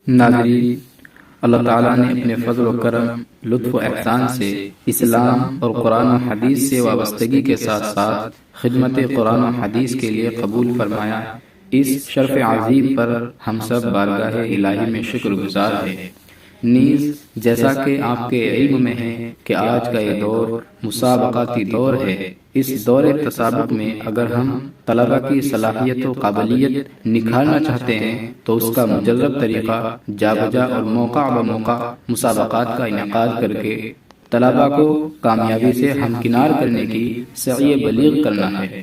ناظرین، اللہ تعالیٰ نے اپنے فضل و کرم، لطف و احسان سے اسلام اور قرآن و حدیث سے وابستگی کے ساتھ ساتھ خدمت قرآن و حدیث کے لیے قبول فرمایا۔ اس شرف عظیم پر ہم سب بارگاہ الہی میں شکر گزار ہیں۔ نیز جیسا کہ آپ کے علم میں ہے کہ آج کا یہ دور مسابقاتی دور ہے، اس دور تسابق میں اگر ہم طلبہ کی صلاحیت و قابلیت نکھارنا چاہتے ہیں تو اس کا مجرب طریقہ جا بجا اور موقع بموقع مسابقات کا انعقاد کر کے طلبہ کو کامیابی سے ہمکنار کرنے کی سعی بلیغ کرنا ہے۔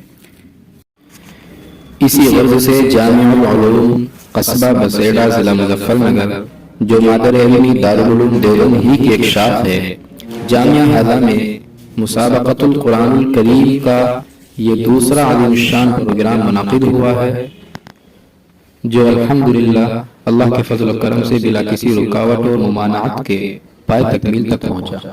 اسی غرض سے جامع العلوم قصبہ بسیڑا ضلع مظفر نگر، جو مادر علمی دارالعلوم دیوبند ہی کی ایک شاخ ہے، جامعہ ہذا میں مسابقۃ القرآن الکریم کا یہ دوسرا عظیم الشان پروگرام منعقد ہوا ہے، جو الحمدللہ اللہ کے فضل و کرم سے بلا کسی رکاوٹ اور ممانعت کے پائے تکمیل تک پہنچا۔